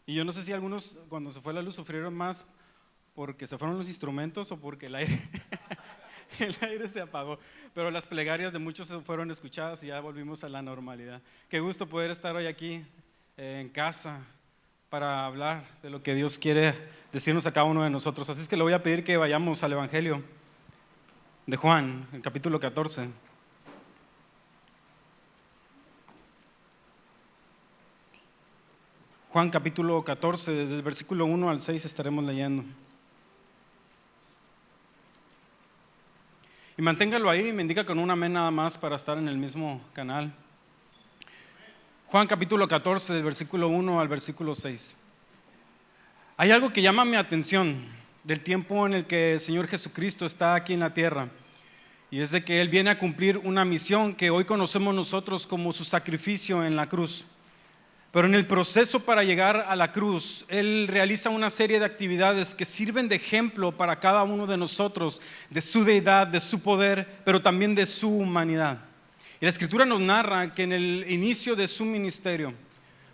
Y yo no sé si algunos cuando se fue la luz sufrieron más porque se fueron los instrumentos o porque el aire, el aire se apagó. Pero las plegarias de muchos fueron escuchadas y ya volvimos a la normalidad. Qué gusto poder estar hoy aquí en casa para hablar de lo que Dios quiere decirnos a cada uno de nosotros. Así es que le voy a pedir que vayamos al Evangelio de Juan, el capítulo 14. Juan capítulo 14, desde el versículo 1 al 6 estaremos leyendo. Y manténgalo ahí, me indica con un amén nada más para estar en el mismo canal. Juan capítulo 14, del versículo 1 al versículo 6. Hay algo que llama mi atención del tiempo en el que el Señor Jesucristo está aquí en la tierra. Y es de que Él viene a cumplir una misión que hoy conocemos nosotros como su sacrificio en la cruz. Pero en el proceso para llegar a la cruz, Él realiza una serie de actividades que sirven de ejemplo para cada uno de nosotros, de su deidad, de su poder, pero también de su humanidad. Y la Escritura nos narra que en el inicio de su ministerio,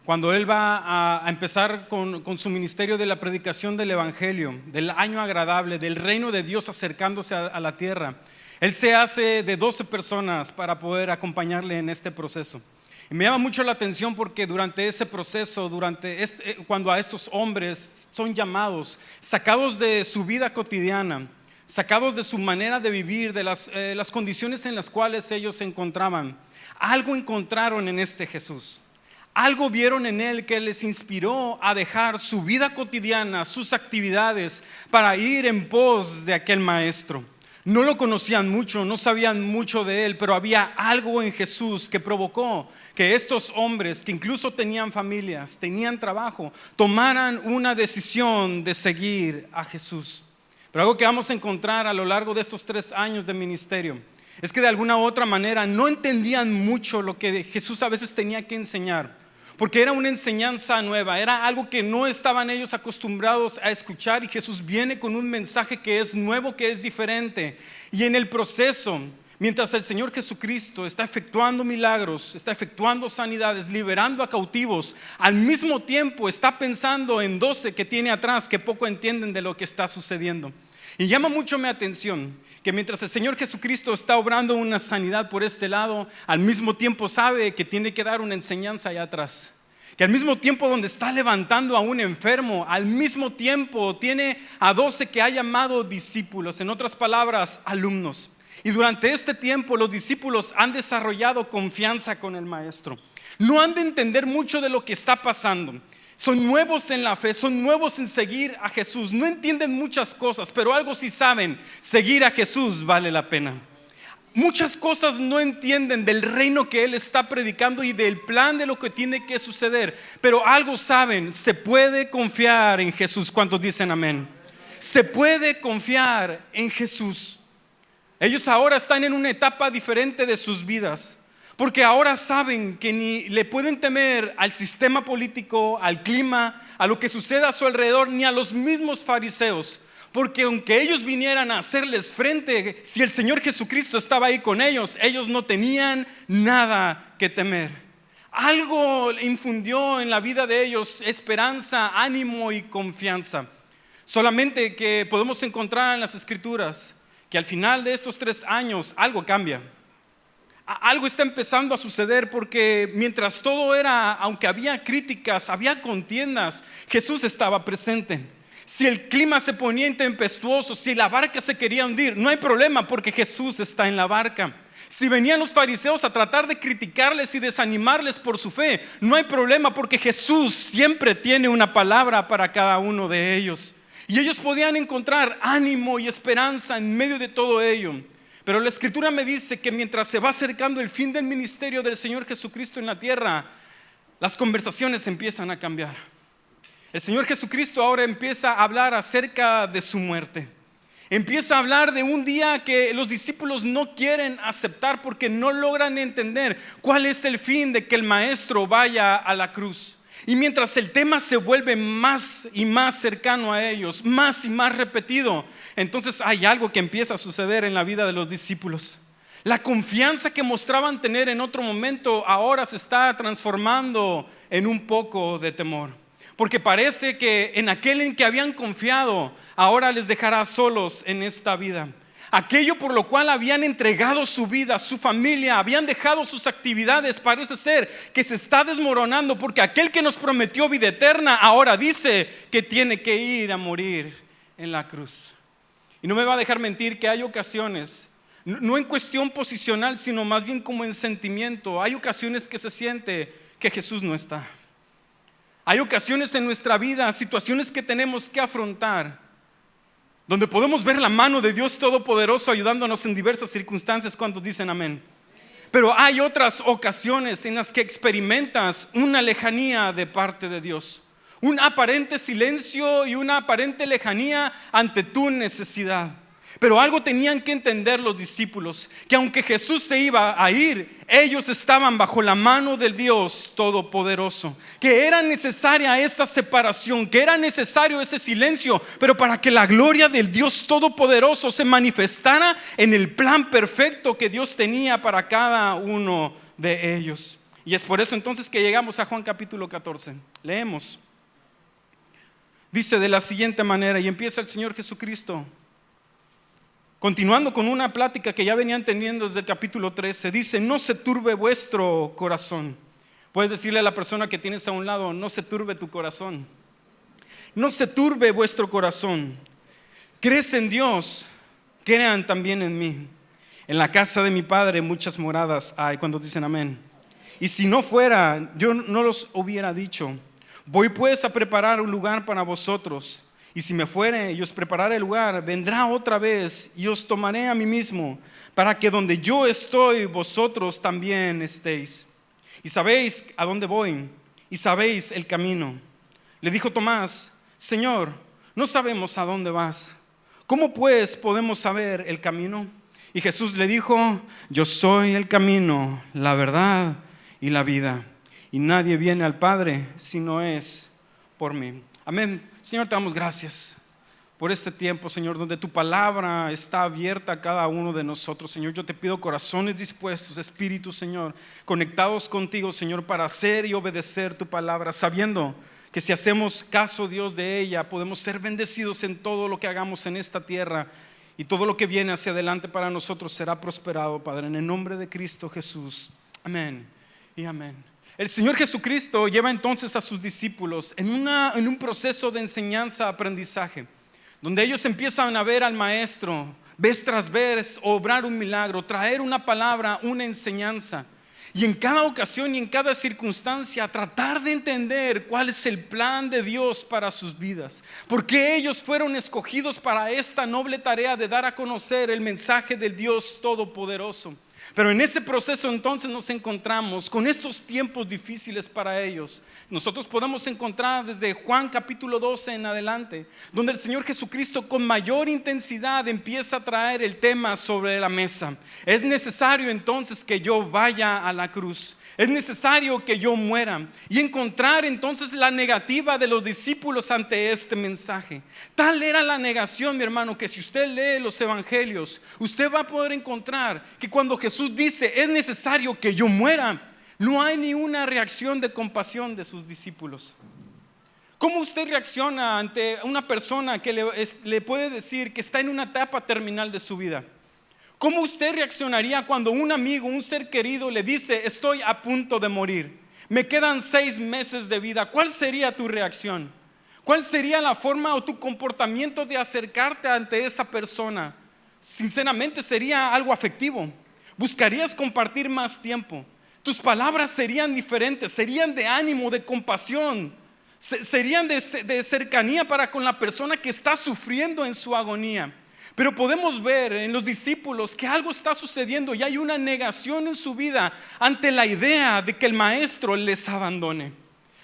cuando Él va a empezar con su ministerio de la predicación del Evangelio, del año agradable, del reino de Dios acercándose a la tierra, Él se hace de 12 personas para poder acompañarle en este proceso. Y me llama mucho la atención porque durante ese proceso, cuando a estos hombres son llamados, sacados de su vida cotidiana, sacados de su manera de vivir, de las condiciones en las cuales ellos se encontraban, algo encontraron en este Jesús. Algo vieron en Él que les inspiró a dejar su vida cotidiana, sus actividades, para ir en pos de aquel maestro. No lo conocían mucho, no sabían mucho de Él, pero había algo en Jesús que provocó que estos hombres, que incluso tenían familias, tenían trabajo, tomaran una decisión de seguir a Jesús. Pero algo que vamos a encontrar a lo largo de estos 3 años de ministerio es que de alguna u otra manera no entendían mucho lo que Jesús a veces tenía que enseñar, porque era una enseñanza nueva, era algo que no estaban ellos acostumbrados a escuchar, y Jesús viene con un mensaje que es nuevo, que es diferente. Y en el proceso, mientras el Señor Jesucristo está efectuando milagros, está efectuando sanidades, liberando a cautivos, al mismo tiempo está pensando en 12 que tiene atrás que poco entienden de lo que está sucediendo. Y llama mucho mi atención que mientras el Señor Jesucristo está obrando una sanidad por este lado, al mismo tiempo sabe que tiene que dar una enseñanza allá atrás. Que al mismo tiempo donde está levantando a un enfermo, al mismo tiempo tiene a 12 que ha llamado discípulos, en otras palabras, alumnos. Y durante este tiempo los discípulos han desarrollado confianza con el maestro. No han de entender mucho de lo que está pasando. Son nuevos en la fe, son nuevos en seguir a Jesús. No entienden muchas cosas, pero algo sí saben: seguir a Jesús vale la pena. Muchas cosas no entienden del reino que Él está predicando y del plan de lo que tiene que suceder, pero algo saben: se puede confiar en Jesús. ¿Cuántos dicen amén? Se puede confiar en Jesús. Ellos ahora están en una etapa diferente de sus vidas, porque ahora saben que ni le pueden temer al sistema político, al clima, a lo que suceda a su alrededor, ni a los mismos fariseos. Porque aunque ellos vinieran a hacerles frente, si el Señor Jesucristo estaba ahí con ellos, ellos no tenían nada que temer. Algo infundió en la vida de ellos esperanza, ánimo y confianza. Solamente que podemos encontrar en las Escrituras que al final de estos 3 años algo cambia. Algo está empezando a suceder, porque mientras todo era, aunque había críticas, había contiendas, Jesús estaba presente. Si el clima se ponía intempestuoso, si la barca se quería hundir, no hay problema porque Jesús está en la barca. Si venían los fariseos a tratar de criticarles y desanimarles por su fe, no hay problema porque Jesús siempre tiene una palabra para cada uno de ellos. Y ellos podían encontrar ánimo y esperanza en medio de todo ello. Pero la Escritura me dice que mientras se va acercando el fin del ministerio del Señor Jesucristo en la tierra, las conversaciones empiezan a cambiar. El Señor Jesucristo ahora empieza a hablar acerca de su muerte. Empieza a hablar de un día que los discípulos no quieren aceptar porque no logran entender cuál es el fin de que el maestro vaya a la cruz. Y mientras el tema se vuelve más y más cercano a ellos, más y más repetido, entonces hay algo que empieza a suceder en la vida de los discípulos. La confianza que mostraban tener en otro momento ahora se está transformando en un poco de temor. porque parece que en aquel en que habían confiado, ahora les dejará solos en esta vida. Aquello por lo cual habían entregado su vida, su familia, habían dejado sus actividades, parece ser que se está desmoronando, porque aquel que nos prometió vida eterna ahora dice que tiene que ir a morir en la cruz. Y no me va a dejar mentir que hay ocasiones, no en cuestión posicional, sino más bien como en sentimiento, hay ocasiones que se siente que Jesús no está. Hay ocasiones en nuestra vida, situaciones que tenemos que afrontar, donde podemos ver la mano de Dios Todopoderoso ayudándonos en diversas circunstancias. ¿Cuántos dicen amén? Pero hay otras ocasiones en las que experimentas una lejanía de parte de Dios, un aparente silencio y una aparente lejanía ante tu necesidad. Pero algo tenían que entender los discípulos, que aunque Jesús se iba a ir, ellos estaban bajo la mano del Dios Todopoderoso, que era necesaria esa separación, que era necesario ese silencio, pero para que la gloria del Dios Todopoderoso se manifestara en el plan perfecto que Dios tenía para cada uno de ellos. Y es por eso entonces que llegamos a Juan capítulo 14. Leemos. Dice de la siguiente manera, y empieza el Señor Jesucristo continuando con una plática que ya venían teniendo desde el capítulo 13, dice: no se turbe vuestro corazón. Puedes decirle a la persona que tienes a un lado: no se turbe tu corazón. No se turbe vuestro corazón. Crees en Dios, crean también en mí. En la casa de mi Padre muchas moradas hay. Cuando dicen amén. Y si no fuera, yo no los hubiera dicho. Voy pues a preparar un lugar para vosotros. Y si me fuere y os prepararé el lugar, vendrá otra vez y os tomaré a mí mismo, para que donde yo estoy, vosotros también estéis. Y sabéis a dónde voy, y sabéis el camino. Le dijo Tomás: Señor, no sabemos a dónde vas. ¿Cómo pues podemos saber el camino? Y Jesús le dijo: yo soy el camino, la verdad y la vida. Y nadie viene al Padre si no es por mí. Amén. Señor, te damos gracias por este tiempo, Señor, donde tu palabra está abierta a cada uno de nosotros. Señor, yo te pido corazones dispuestos, espíritus, Señor, conectados contigo, Señor, para hacer y obedecer tu palabra, sabiendo que si hacemos caso, Dios, de ella, podemos ser bendecidos en todo lo que hagamos en esta tierra, y todo lo que viene hacia adelante para nosotros será prosperado, Padre, en el nombre de Cristo Jesús. Amén y amén. El Señor Jesucristo lleva entonces a sus discípulos en un proceso de enseñanza-aprendizaje, donde ellos empiezan a ver al Maestro vez tras vez obrar un milagro, traer una palabra, una enseñanza, y en cada ocasión y en cada circunstancia tratar de entender cuál es el plan de Dios para sus vidas, porque ellos fueron escogidos para esta noble tarea de dar a conocer el mensaje del Dios Todopoderoso. Pero en ese proceso entonces nos encontramos con estos tiempos difíciles para ellos. Nosotros podemos encontrar desde Juan capítulo 12 en adelante, donde el Señor Jesucristo con mayor intensidad empieza a traer el tema sobre la mesa. Es necesario entonces que yo vaya a la cruz. Es necesario que yo muera, y encontrar entonces la negativa de los discípulos ante este mensaje. Tal era la negación, mi hermano, que si usted lee los evangelios, usted va a poder encontrar que cuando Jesús dice es necesario que yo muera, no hay ni una reacción de compasión de sus discípulos. ¿Cómo usted reacciona ante una persona que le puede decir que está en una etapa terminal de su vida? ¿Cómo usted reaccionaría cuando un amigo, un ser querido le dice: estoy a punto de morir, me quedan 6 meses de vida? ¿Cuál sería tu reacción? ¿Cuál sería la forma o tu comportamiento de acercarte ante esa persona? Sinceramente sería algo afectivo. Buscarías compartir más tiempo. Tus palabras serían diferentes, serían de ánimo, de compasión, serían de cercanía para con la persona que está sufriendo en su agonía. Pero podemos ver en los discípulos que algo está sucediendo y hay una negación en su vida ante la idea de que el Maestro les abandone,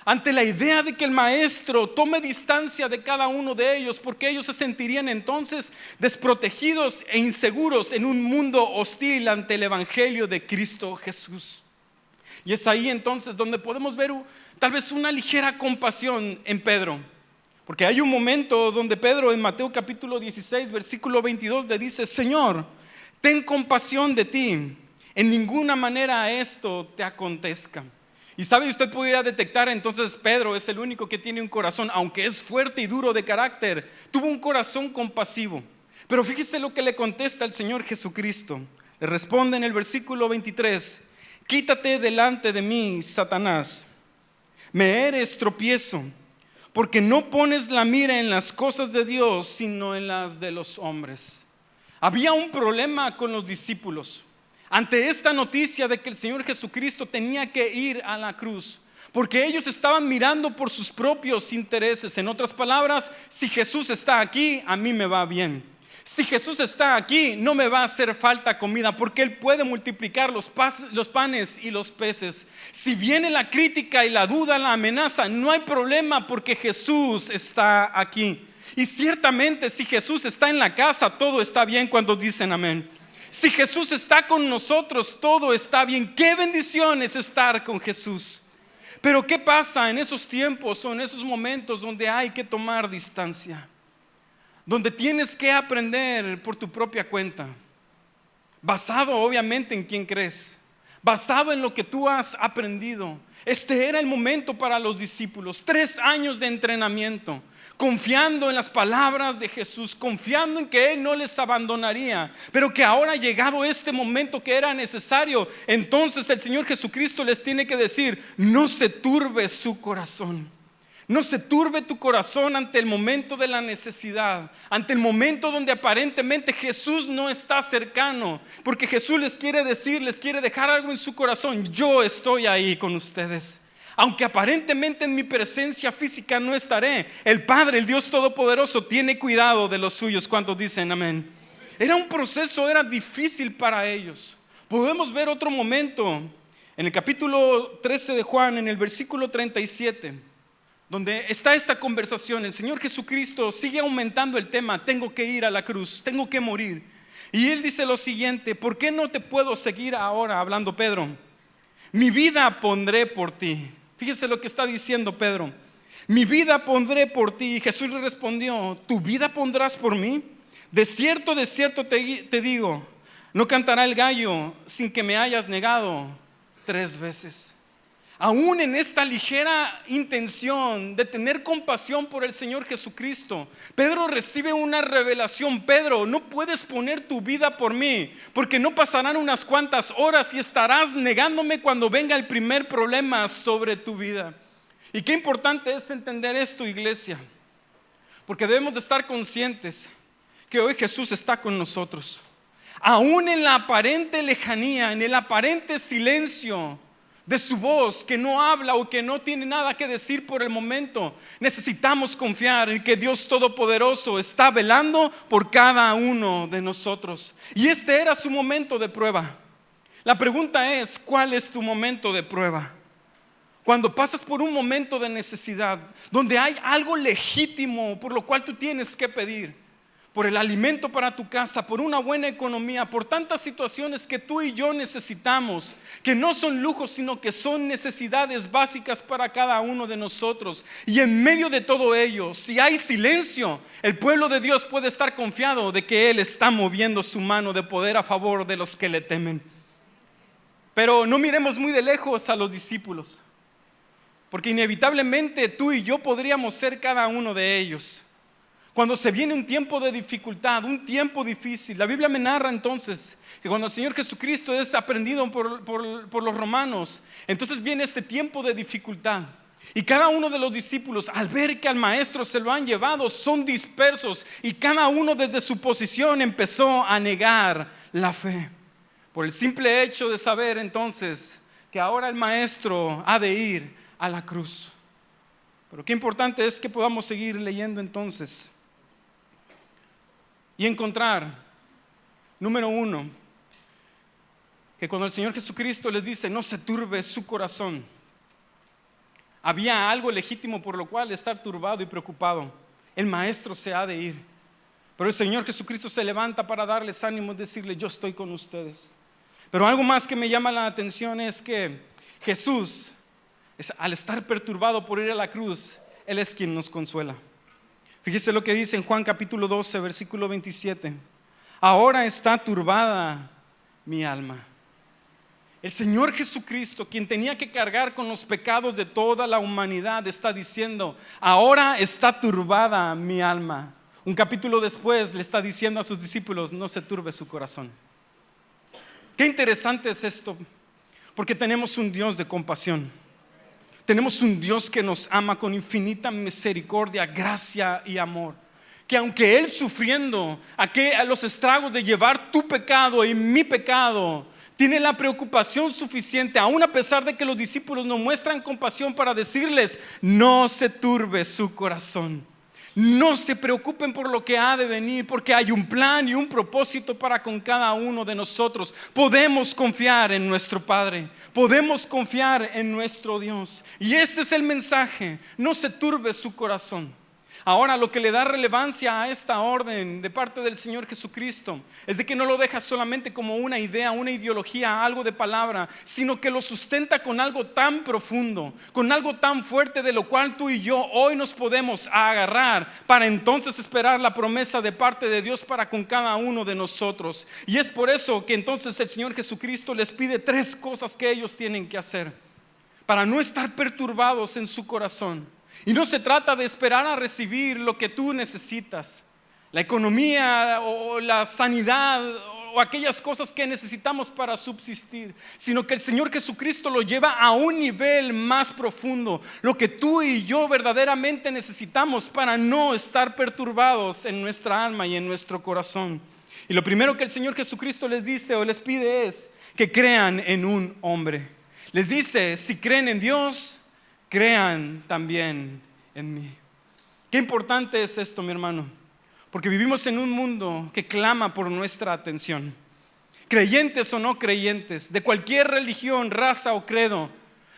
ante la idea de que el Maestro tome distancia de cada uno de ellos, porque ellos se sentirían entonces desprotegidos e inseguros en un mundo hostil ante el Evangelio de Cristo Jesús. Y es ahí entonces donde podemos ver tal vez una ligera compasión en Pedro. Porque hay un momento donde Pedro en Mateo capítulo 16 versículo 22 le dice: Señor, ten compasión de ti, en ninguna manera esto te acontezca. Y sabe, usted pudiera detectar entonces Pedro es el único que tiene un corazón, aunque es fuerte y duro de carácter, tuvo un corazón compasivo. Pero fíjese lo que le contesta el Señor Jesucristo. Le responde en el versículo 23: quítate delante de mí, Satanás, me eres tropiezo, porque no pones la mira en las cosas de Dios, sino en las de los hombres. Había un problema con los discípulos ante esta noticia de que el Señor Jesucristo tenía que ir a la cruz, porque ellos estaban mirando por sus propios intereses. En otras palabras, si Jesús está aquí, a mí me va bien. Si Jesús está aquí, no me va a hacer falta comida, porque Él puede multiplicar los panes y los peces. Si viene la crítica y la duda, la amenaza, no hay problema, porque Jesús está aquí. Y ciertamente si Jesús está en la casa, todo está bien. Cuando dicen amén. Si Jesús está con nosotros, todo está bien. Qué bendición es estar con Jesús. Pero ¿qué pasa en esos tiempos o en esos momentos donde hay que tomar distancia? Donde tienes que aprender por tu propia cuenta, basado obviamente en quién crees, basado en lo que tú has aprendido. Este era el momento para los discípulos, 3 años de entrenamiento, confiando en las palabras de Jesús, confiando en que Él no les abandonaría, pero que ahora llegado este momento que era necesario, entonces el Señor Jesucristo les tiene que decir: no se turbe su corazón. No se turbe tu corazón ante el momento de la necesidad, ante el momento donde aparentemente Jesús no está cercano, porque Jesús les quiere decir, les quiere dejar algo en su corazón: yo estoy ahí con ustedes. Aunque aparentemente en mi presencia física no estaré, el Padre, el Dios Todopoderoso, tiene cuidado de los suyos. ¿Cuántos dicen amén? Era un proceso, era difícil para ellos. Podemos ver otro momento en el capítulo 13 de Juan, en el versículo 37. Donde está esta conversación. El Señor Jesucristo sigue aumentando el tema: tengo que ir a la cruz, tengo que morir. Y Él dice lo siguiente: ¿por qué no te puedo seguir ahora? Hablando Pedro: mi vida pondré por ti. Fíjese lo que está diciendo Pedro: mi vida pondré por ti. Y Jesús le respondió: ¿tu vida pondrás por mí? De cierto te digo, no cantará el gallo sin que me hayas negado 3 veces. Aún en esta ligera intención de tener compasión por el Señor Jesucristo, Pedro recibe una revelación: Pedro, no puedes poner tu vida por mí, porque no pasarán unas cuantas horas y estarás negándome cuando venga el primer problema sobre tu vida. Y qué importante es entender esto, iglesia, porque debemos de estar conscientes que hoy Jesús está con nosotros. Aún en la aparente lejanía, en el aparente silencio de su voz, que no habla o que no tiene nada que decir por el momento, necesitamos confiar en que Dios Todopoderoso está velando por cada uno de nosotros. Y este era su momento de prueba. La pregunta es: ¿cuál es tu momento de prueba? Cuando pasas por un momento de necesidad, donde hay algo legítimo por lo cual tú tienes que pedir, por el alimento para tu casa, por una buena economía, por tantas situaciones que tú y yo necesitamos, que no son lujos, sino que son necesidades básicas para cada uno de nosotros. Y en medio de todo ello, si hay silencio, el pueblo de Dios puede estar confiado de que Él está moviendo su mano de poder a favor de los que le temen. Pero no miremos muy de lejos a los discípulos, porque inevitablemente tú y yo podríamos ser cada uno de ellos. Cuando se viene un tiempo de dificultad, un tiempo difícil, la Biblia me narra entonces que cuando el Señor Jesucristo es aprendido por los romanos, entonces viene este tiempo de dificultad. Y cada uno de los discípulos, al ver que al maestro se lo han llevado, son dispersos, y cada uno desde su posición empezó a negar la fe, por el simple hecho de saber entonces que ahora el maestro ha de ir a la cruz. Pero qué importante es que podamos seguir leyendo entonces y encontrar, número 1, que cuando el Señor Jesucristo les dice: no se turbe su corazón, había algo legítimo por lo cual estar turbado y preocupado. El maestro se ha de ir, pero el Señor Jesucristo se levanta para darles ánimo y decirles: yo estoy con ustedes. Pero algo más que me llama la atención es que Jesús, al estar perturbado por ir a la cruz, Él es quien nos consuela. Fíjese lo que dice en Juan capítulo 12, versículo 27. Ahora está turbada mi alma. El Señor Jesucristo, quien tenía que cargar con los pecados de toda la humanidad, está diciendo: ahora está turbada mi alma. Un capítulo después le está diciendo a sus discípulos: no se turbe su corazón. Qué interesante es esto, porque tenemos un Dios de compasión. Tenemos un Dios que nos ama con infinita misericordia, gracia y amor. Que aunque Él sufriendo a los estragos de llevar tu pecado y mi pecado, tiene la preocupación suficiente, aún a pesar de que los discípulos no muestran compasión, para decirles: no se turbe su corazón. No se preocupen por lo que ha de venir, porque hay un plan y un propósito para con cada uno de nosotros. Podemos confiar en nuestro Padre, podemos confiar en nuestro Dios. Y este es el mensaje: no se turbe su corazón. Ahora, lo que le da relevancia a esta orden de parte del Señor Jesucristo es de que no lo deja solamente como una idea, una ideología, algo de palabra, sino que lo sustenta con algo tan profundo, con algo tan fuerte, de lo cual tú y yo hoy nos podemos agarrar para entonces esperar la promesa de parte de Dios para con cada uno de nosotros. Y es por eso que entonces el Señor Jesucristo les pide 3 cosas que ellos tienen que hacer para no estar perturbados en su corazón. Y no se trata de esperar a recibir lo que tú necesitas, la economía o la sanidad o aquellas cosas que necesitamos para subsistir, sino que el Señor Jesucristo lo lleva a un nivel más profundo, lo que tú y yo verdaderamente necesitamos para no estar perturbados en nuestra alma y en nuestro corazón. Y lo primero que el Señor Jesucristo les dice o les pide es que crean en un hombre. Les dice: si creen en Dios, crean también en mí. Qué importante es esto, mi hermano, porque vivimos en un mundo que clama por nuestra atención. Creyentes o no creyentes, de cualquier religión, raza o credo,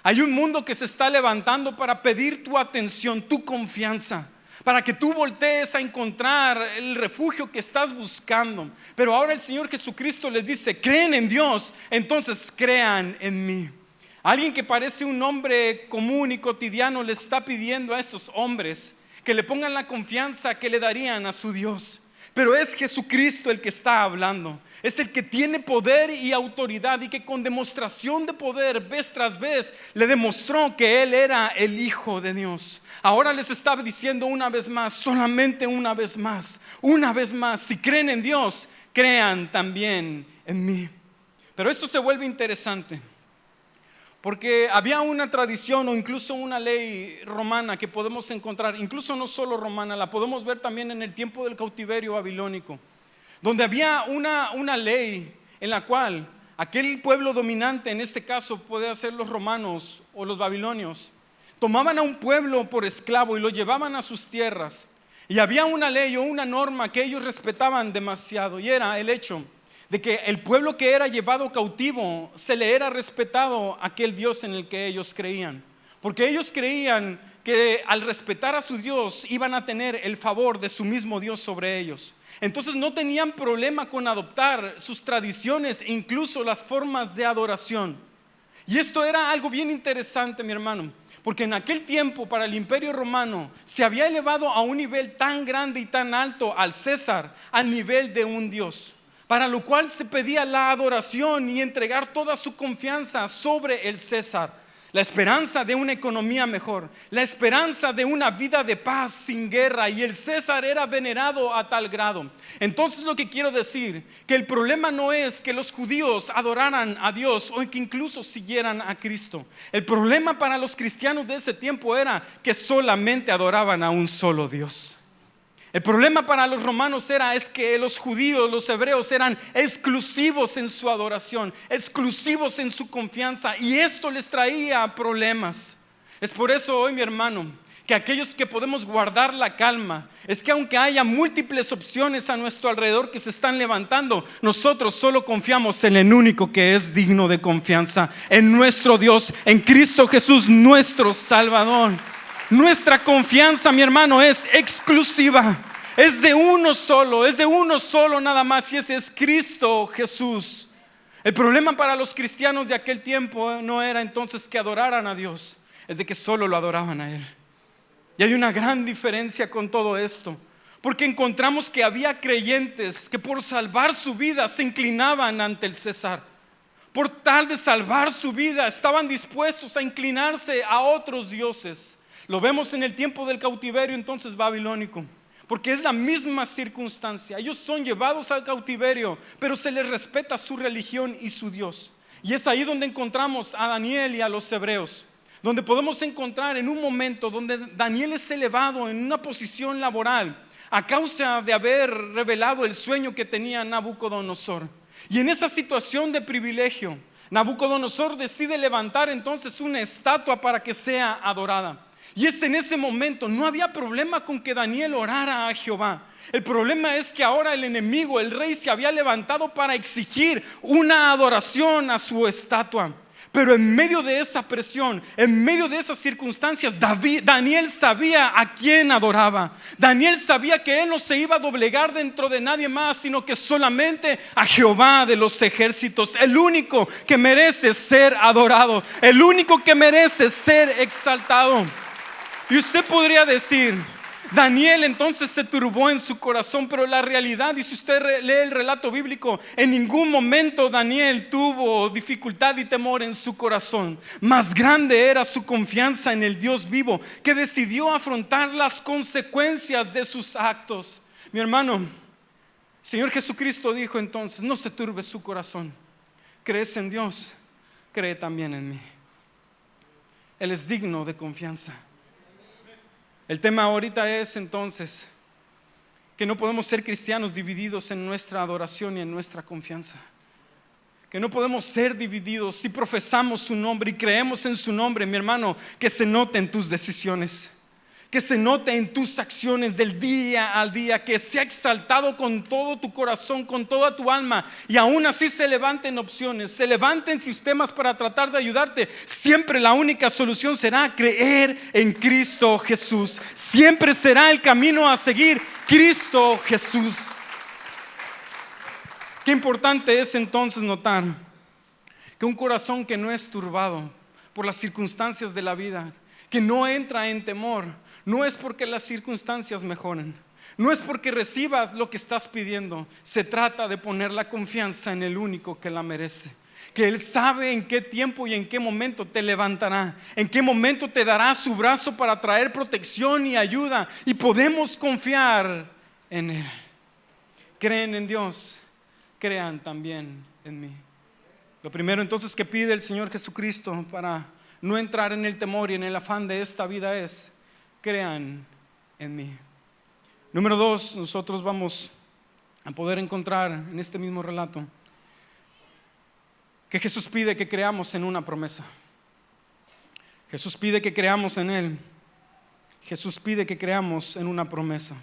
hay un mundo que se está levantando para pedir tu atención, tu confianza, para que tú voltees a encontrar el refugio que estás buscando. Pero ahora el Señor Jesucristo les dice: creen en Dios, entonces crean en mí. Alguien que parece un hombre común y cotidiano le está pidiendo a estos hombres que le pongan la confianza que le darían a su Dios. Pero es Jesucristo el que está hablando. Es el que tiene poder y autoridad, y que con demostración de poder vez tras vez le demostró que Él era el Hijo de Dios. Ahora les está diciendo una vez más, solamente una vez más, si creen en Dios, crean también en mí. Pero esto se vuelve interesante, porque había una tradición o incluso una ley romana que podemos encontrar, incluso no solo romana, la podemos ver también en el tiempo del cautiverio babilónico, donde había una ley en la cual aquel pueblo dominante, en este caso puede ser los romanos o los babilonios, tomaban a un pueblo por esclavo y lo llevaban a sus tierras. Y había una ley o una norma que ellos respetaban demasiado, y era el hecho de que el pueblo que era llevado cautivo se le era respetado a aquel Dios en el que ellos creían, porque ellos creían que al respetar a su Dios iban a tener el favor de su mismo Dios sobre ellos. Entonces no tenían problema con adoptar sus tradiciones e incluso las formas de adoración. Y esto era algo bien interesante, mi hermano, porque en aquel tiempo para el Imperio Romano se había elevado a un nivel tan grande y tan alto al César, al nivel de un Dios, para lo cual se pedía la adoración y entregar toda su confianza sobre el César. La esperanza de una economía mejor, la esperanza de una vida de paz sin guerra, y el César era venerado a tal grado. Entonces lo que quiero decir, que el problema no es que los judíos adoraran a Dios o que incluso siguieran a Cristo. El problema para los cristianos de ese tiempo era que solamente adoraban a un solo Dios. El problema para los romanos es que los judíos, los hebreos, eran exclusivos en su adoración, exclusivos en su confianza, y esto les traía problemas. Es por eso hoy, mi hermano, que aquellos que podemos guardar la calma, es que aunque haya múltiples opciones a nuestro alrededor que se están levantando, nosotros solo confiamos en el único que es digno de confianza, en nuestro Dios, en Cristo Jesús, nuestro Salvador. Nuestra confianza, mi hermano, es exclusiva, es de uno solo nada más, y ese es Cristo Jesús. El problema para los cristianos de aquel tiempo no era entonces que adoraran a Dios, es de que solo lo adoraban a Él. Y hay una gran diferencia con todo esto, porque encontramos que había creyentes que por salvar su vida se inclinaban ante el César. Por tal de salvar su vida, estaban dispuestos a inclinarse a otros dioses. Lo vemos en el tiempo del cautiverio entonces babilónico, porque es la misma circunstancia. Ellos son llevados al cautiverio, pero se les respeta su religión y su Dios. Y es ahí donde encontramos a Daniel y a los hebreos, donde podemos encontrar en un momento donde Daniel es elevado en una posición laboral a causa de haber revelado el sueño que tenía Nabucodonosor. Y en esa situación de privilegio, Nabucodonosor decide levantar entonces una estatua para que sea adorada. Y es en ese momento, no había problema con que Daniel orara a Jehová. El problema es que ahora el enemigo, el rey, se había levantado para exigir una adoración a su estatua. Pero en medio de esa presión, en medio de esas circunstancias, Daniel sabía a quién adoraba. Daniel sabía que él no se iba a doblegar dentro de nadie más, sino que solamente a Jehová de los ejércitos, el único que merece ser adorado, el único que merece ser exaltado. Y usted podría decir, Daniel entonces se turbó en su corazón, pero la realidad, y si usted lee el relato bíblico, en ningún momento Daniel tuvo dificultad y temor en su corazón. Más grande era su confianza en el Dios vivo, que decidió afrontar las consecuencias de sus actos. Mi hermano, Señor Jesucristo dijo entonces, no se turbe su corazón. ¿Crees en Dios? Cree también en mí. Él es digno de confianza. El tema ahorita es entonces que no podemos ser cristianos divididos en nuestra adoración y en nuestra confianza. Que no podemos ser divididos si profesamos su nombre y creemos en su nombre, mi hermano, que se note en tus decisiones, que se note en tus acciones del día al día, que sea exaltado con todo tu corazón, con toda tu alma, y aún así se levanten opciones, se levanten sistemas para tratar de ayudarte. Siempre la única solución será creer en Cristo Jesús. Siempre será el camino a seguir, Cristo Jesús. Qué importante es entonces notar que un corazón que no es turbado por las circunstancias de la vida, que no entra en temor, no es porque las circunstancias mejoren, no es porque recibas lo que estás pidiendo. Se trata de poner la confianza en el único que la merece, que Él sabe en qué tiempo y en qué momento te levantará, en qué momento te dará su brazo para traer protección y ayuda, y podemos confiar en Él. Creen en Dios, crean también en mí. Lo primero entonces que pide el Señor Jesucristo para no entrar en el temor y en el afán de esta vida es: crean en mí. Número 2, nosotros vamos a poder encontrar en este mismo relato que Jesús pide que creamos en una promesa. Jesús pide que creamos en Él. Jesús pide que creamos en una promesa.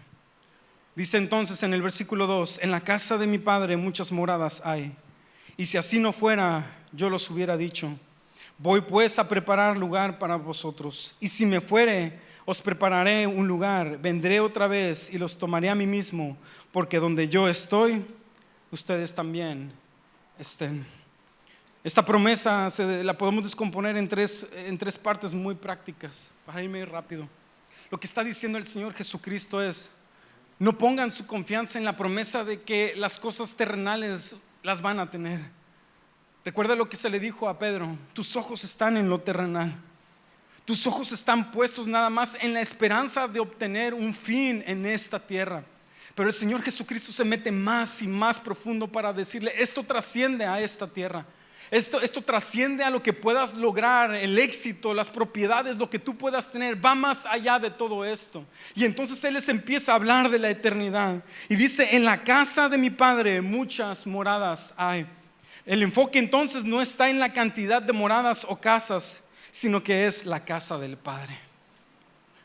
Dice entonces en el versículo 2: en la casa de mi Padre muchas moradas hay, y si así no fuera, yo los hubiera dicho. Voy pues a preparar lugar para vosotros, y si me fuere, os prepararé un lugar. Vendré otra vez y los tomaré a mí mismo, porque donde yo estoy, ustedes también estén. Esta promesa la podemos descomponer en tres partes muy prácticas, para irme rápido. Lo que está diciendo el Señor Jesucristo es: no pongan su confianza en la promesa de que las cosas terrenales las van a tener. Recuerda lo que se le dijo a Pedro: tus ojos están en lo terrenal, tus ojos están puestos nada más en la esperanza de obtener un fin en esta tierra. Pero el Señor Jesucristo se mete más y más profundo para decirle: esto trasciende a esta tierra. Esto trasciende a lo que puedas lograr, el éxito, las propiedades, lo que tú puedas tener, va más allá de todo esto. Y entonces Él les empieza a hablar de la eternidad y dice: en la casa de mi Padre muchas moradas hay. El enfoque entonces no está en la cantidad de moradas o casas, sino que es la casa del Padre.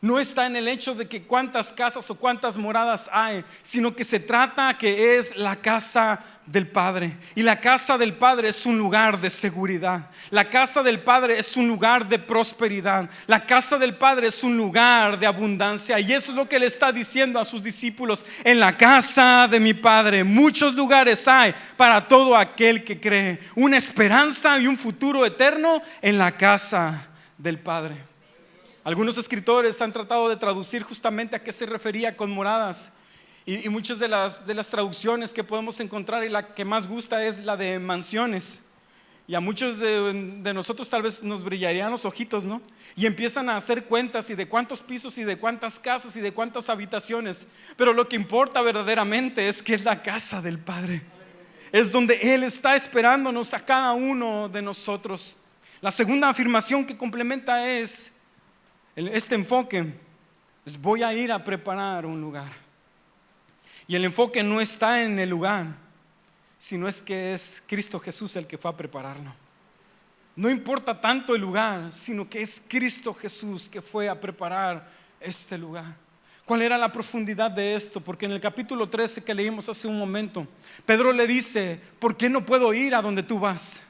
No está en el hecho de que cuántas casas o cuántas moradas hay, sino que se trata que es la casa del Padre. Y la casa del Padre es un lugar de seguridad. La casa del Padre es un lugar de prosperidad. La casa del Padre es un lugar de abundancia. Y eso es lo que le está diciendo a sus discípulos: en la casa de mi Padre muchos lugares hay para todo aquel que cree. Una esperanza y un futuro eterno en la casa del Padre. Algunos escritores han tratado de traducir justamente a qué se refería con moradas, y muchas de las traducciones que podemos encontrar, y la que más gusta es la de mansiones. Y a muchos de nosotros tal vez nos brillarían los ojitos, ¿no? Y empiezan a hacer cuentas y de cuántos pisos y de cuántas casas y de cuántas habitaciones. Pero lo que importa verdaderamente es que es la casa del Padre. Es donde Él está esperándonos a cada uno de nosotros. La segunda afirmación que complementa es este enfoque. Voy a ir a preparar un lugar. Y el enfoque no está en el lugar, sino es que es Cristo Jesús el que fue a prepararlo. No importa tanto el lugar, sino que es Cristo Jesús que fue a preparar este lugar. ¿Cuál era la profundidad de esto? Porque en el capítulo 13 que leímos hace un momento, Pedro le dice: ¿por qué no puedo ir a donde tú vas?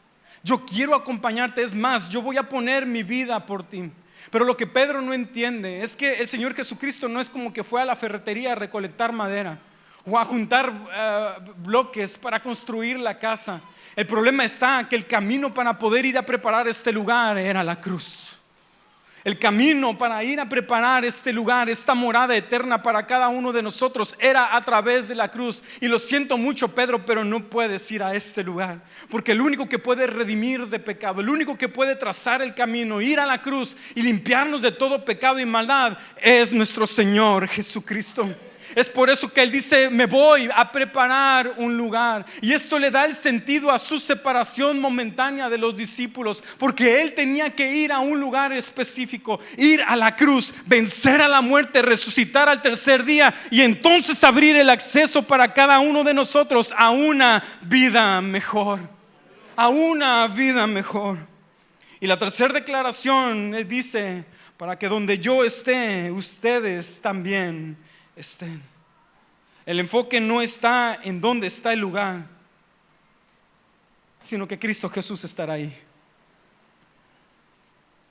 Yo quiero acompañarte, es más, yo voy a poner mi vida por ti. Pero lo que Pedro no entiende es que el Señor Jesucristo no es como que fue a la ferretería a recolectar madera o a juntar bloques para construir la casa. El problema está que el camino para poder ir a preparar este lugar era la cruz. El camino para ir a preparar este lugar, esta morada eterna para cada uno de nosotros, era a través de la cruz. Y lo siento mucho, Pedro, pero no puedes ir a este lugar, porque el único que puede redimir de pecado, el único que puede trazar el camino, ir a la cruz y limpiarnos de todo pecado y maldad, es nuestro Señor Jesucristo. Es por eso que Él dice: me voy a preparar un lugar. Y esto le da el sentido a su separación momentánea de los discípulos, porque Él tenía que ir a un lugar específico, ir a la cruz, vencer a la muerte, resucitar al tercer día y entonces abrir el acceso para cada uno de nosotros a una vida mejor. A una vida mejor. Y la tercera declaración dice: para que donde yo esté, ustedes también estén. El enfoque no está en dónde está el lugar, sino que Cristo Jesús estará ahí.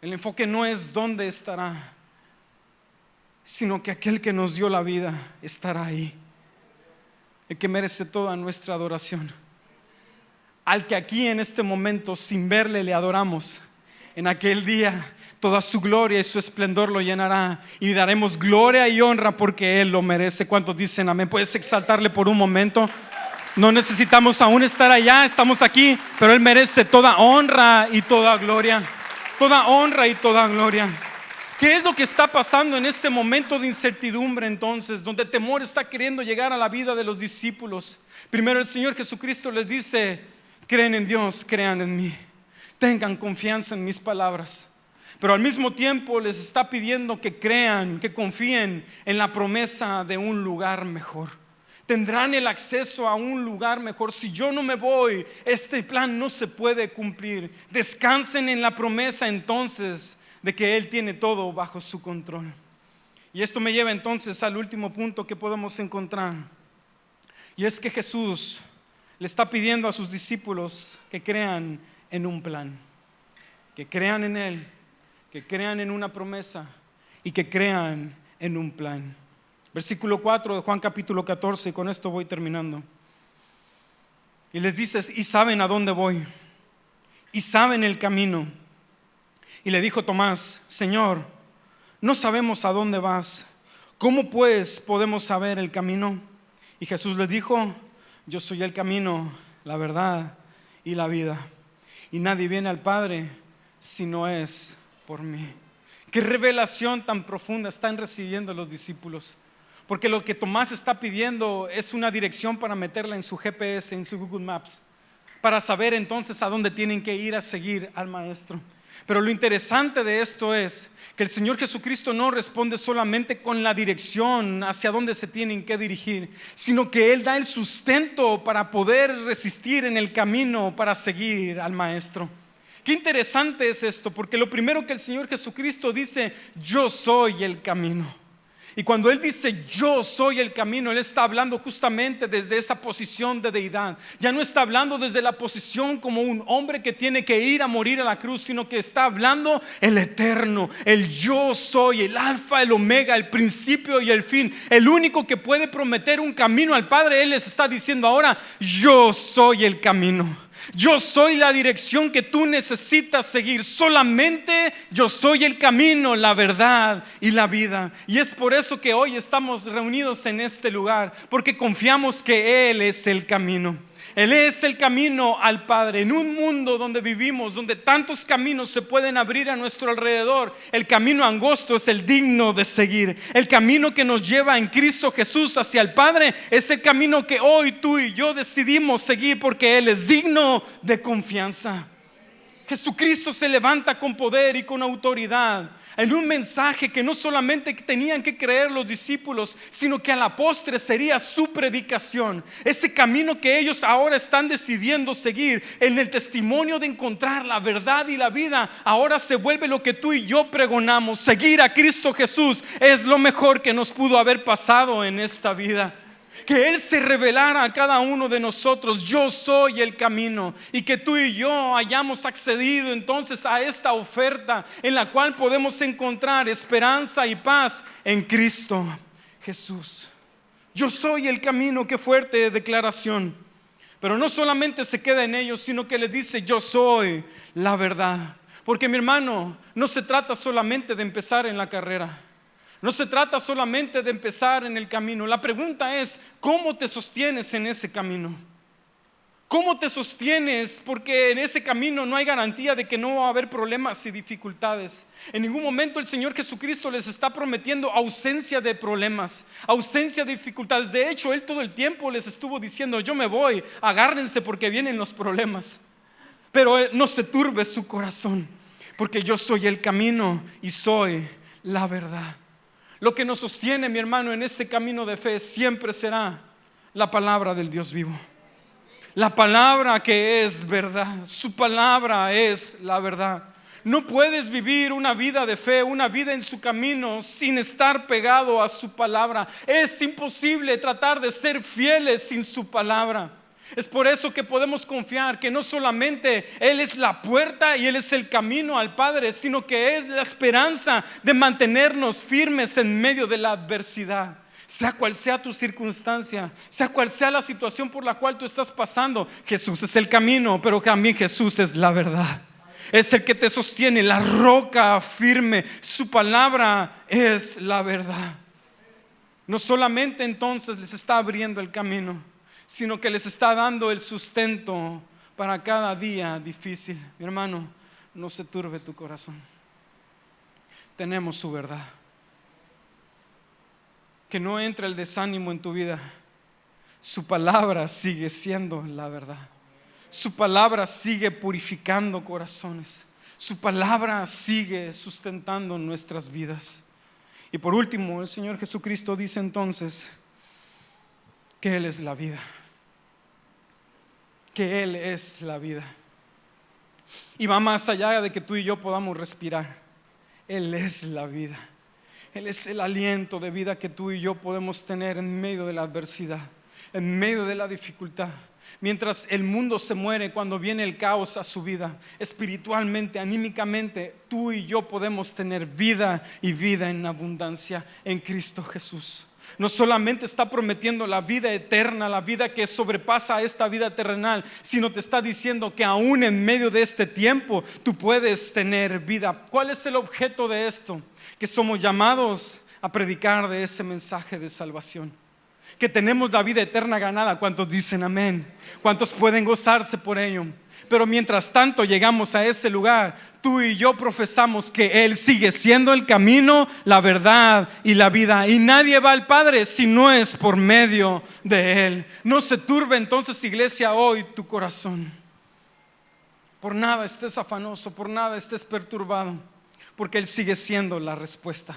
El enfoque no es dónde estará, sino que aquel que nos dio la vida estará ahí. El que merece toda nuestra adoración, al que aquí en este momento sin verle le adoramos. En aquel día toda su gloria y su esplendor lo llenará y daremos gloria y honra porque Él lo merece. ¿Cuántos dicen amén? ¿Puedes exaltarle por un momento? No necesitamos aún estar allá, estamos aquí, pero Él merece toda honra y toda gloria. Toda honra y toda gloria. ¿Qué es lo que está pasando en este momento de incertidumbre entonces, donde el temor está queriendo llegar a la vida de los discípulos? Primero el Señor Jesucristo les dice: creen en Dios, crean en mí, tengan confianza en mis palabras. Pero al mismo tiempo les está pidiendo que crean, que confíen en la promesa de un lugar mejor. Tendrán el acceso a un lugar mejor. Si yo no me voy, este plan no se puede cumplir. Descansen en la promesa entonces de que Él tiene todo bajo su control. Y esto me lleva entonces al último punto que podemos encontrar. Y es que Jesús le está pidiendo a sus discípulos que crean en un plan, que crean en Él, que crean en una promesa y que crean en un plan. Versículo 4 de Juan capítulo 14, y con esto voy terminando. Y les dices: y saben a dónde voy, y saben el camino. Y le dijo Tomás: Señor, no sabemos a dónde vas, ¿cómo pues podemos saber el camino? Y Jesús les dijo: yo soy el camino, la verdad y la vida, y nadie viene al Padre si no es por mí. Qué revelación tan profunda están recibiendo los discípulos, porque lo que Tomás está pidiendo es una dirección para meterla en su GPS, en su Google Maps, para saber entonces a dónde tienen que ir a seguir al Maestro. Pero lo interesante de esto es que el Señor Jesucristo no responde solamente con la dirección hacia dónde se tienen que dirigir, sino que Él da el sustento para poder resistir en el camino para seguir al Maestro. Qué interesante es esto, porque lo primero que el Señor Jesucristo dice: yo soy el camino. Y cuando Él dice yo soy el camino, Él está hablando justamente desde esa posición de deidad. Ya no está hablando desde la posición como un hombre que tiene que ir a morir a la cruz, sino que está hablando el eterno, el yo soy, el alfa, el omega, el principio y el fin, el único que puede prometer un camino al Padre. Él les está diciendo ahora: yo soy el camino. Yo soy la dirección que tú necesitas seguir. Solamente yo soy el camino, la verdad y la vida. Y es por eso que hoy estamos reunidos en este lugar, porque confiamos que Él es el camino. Él es el camino al Padre. En un mundo donde vivimos, donde tantos caminos se pueden abrir a nuestro alrededor, el camino angosto es el digno de seguir. El camino que nos lleva en Cristo Jesús hacia el Padre es el camino que hoy tú y yo decidimos seguir, porque Él es digno de confianza. Jesucristo se levanta con poder y con autoridad en un mensaje que no solamente tenían que creer los discípulos, sino que a la postre sería su predicación. Ese camino que ellos ahora están decidiendo seguir, en el testimonio de encontrar la verdad y la vida, ahora se vuelve lo que tú y yo pregonamos. Seguir a Cristo Jesús es lo mejor que nos pudo haber pasado en esta vida. Que Él se revelara a cada uno de nosotros: yo soy el camino. Y que tú y yo hayamos accedido entonces a esta oferta en la cual podemos encontrar esperanza y paz en Cristo Jesús. Yo soy el camino. Qué fuerte declaración. Pero no solamente se queda en ellos, sino que le dice: yo soy la verdad. Porque mi hermano, no se trata solamente de empezar en la carrera. No se trata solamente de empezar en el camino. La pregunta es: ¿cómo te sostienes en ese camino? ¿Cómo te sostienes? Porque en ese camino no hay garantía de que no va a haber problemas y dificultades. En ningún momento el Señor Jesucristo les está prometiendo ausencia de problemas, ausencia de dificultades. De hecho, Él todo el tiempo les estuvo diciendo: yo me voy, agárrense porque vienen los problemas. Pero no se turbe su corazón, porque yo soy el camino y soy la verdad. Lo que nos sostiene, mi hermano, en este camino de fe siempre será la palabra del Dios vivo. La palabra que es verdad. Su palabra es la verdad. No puedes vivir una vida de fe, una vida en su camino, sin estar pegado a su palabra. Es imposible tratar de ser fieles sin su palabra. Es por eso que podemos confiar que no solamente Él es la puerta y Él es el camino al Padre, sino que es la esperanza de mantenernos firmes en medio de la adversidad. Sea cual sea tu circunstancia, sea cual sea la situación por la cual tú estás pasando, Jesús es el camino, pero también Jesús es la verdad. Es el que te sostiene, la roca firme. Su palabra es la verdad. No solamente entonces les está abriendo el camino, sino que les está dando el sustento para cada día difícil. Mi hermano, no se turbe tu corazón. Tenemos su verdad. Que no entre el desánimo en tu vida. Su palabra sigue siendo la verdad. Su palabra sigue purificando corazones. Su palabra sigue sustentando nuestras vidas. Y por último, el Señor Jesucristo dice entonces que Él es la vida. Que Él es la vida. Y va más allá de que tú y yo podamos respirar. Él es la vida. Él es el aliento de vida que tú y yo podemos tener en medio de la adversidad, en medio de la dificultad. Mientras el mundo se muere, cuando viene el caos a su vida, espiritualmente, anímicamente, tú y yo podemos tener vida y vida en abundancia en Cristo Jesús. No solamente está prometiendo la vida eterna, la vida que sobrepasa a esta vida terrenal, sino te está diciendo que aún en medio de este tiempo tú puedes tener vida. ¿Cuál es el objeto de esto? Que somos llamados a predicar de ese mensaje de salvación. Que tenemos la vida eterna ganada. ¿Cuántos dicen amén? ¿Cuántos pueden gozarse por ello? Pero mientras tanto llegamos a ese lugar, tú y yo profesamos que Él sigue siendo el camino, la verdad y la vida. Y nadie va al Padre si no es por medio de Él. No se turbe entonces, iglesia, hoy tu corazón. Por nada estés afanoso, por nada estés perturbado, porque Él sigue siendo la respuesta.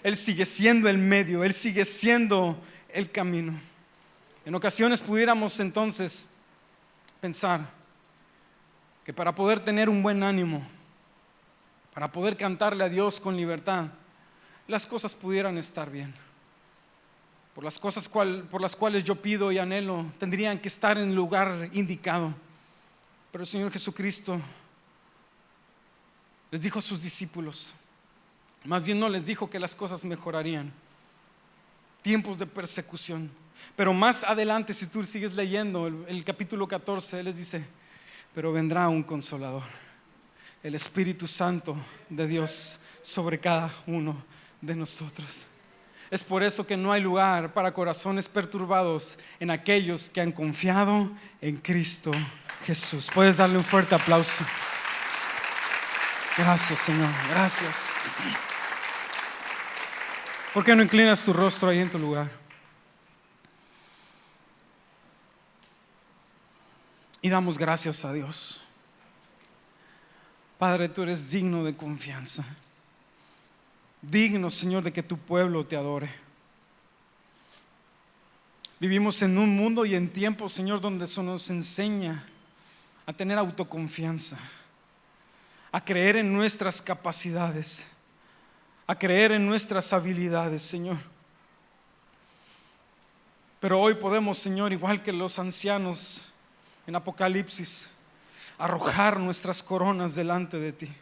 Él sigue siendo el medio, Él sigue siendo el camino. En ocasiones pudiéramos entonces pensar que para poder tener un buen ánimo, para poder cantarle a Dios con libertad, las cosas pudieran estar bien. Por las cosas por las cuales yo pido y anhelo, tendrían que estar en el lugar indicado. Pero el Señor Jesucristo les dijo a sus discípulos, más bien no les dijo que las cosas mejorarían. Tiempos de persecución. Pero más adelante, si tú sigues leyendo el capítulo 14, Él les dice: pero vendrá un consolador, el Espíritu Santo de Dios sobre cada uno de nosotros. Es por eso que no hay lugar para corazones perturbados en aquellos que han confiado en Cristo Jesús. Puedes darle un fuerte aplauso. Gracias, Señor, gracias. ¿Por qué no inclinas tu rostro ahí en tu lugar? Y damos gracias a Dios. Padre, tú eres digno de confianza. Digno, Señor, de que tu pueblo te adore. Vivimos en un mundo y en tiempos, Señor, donde eso nos enseña a tener autoconfianza, a creer en nuestras capacidades, a creer en nuestras habilidades, Señor. Pero hoy podemos, Señor, igual que los ancianos en Apocalipsis, arrojar nuestras coronas delante de ti.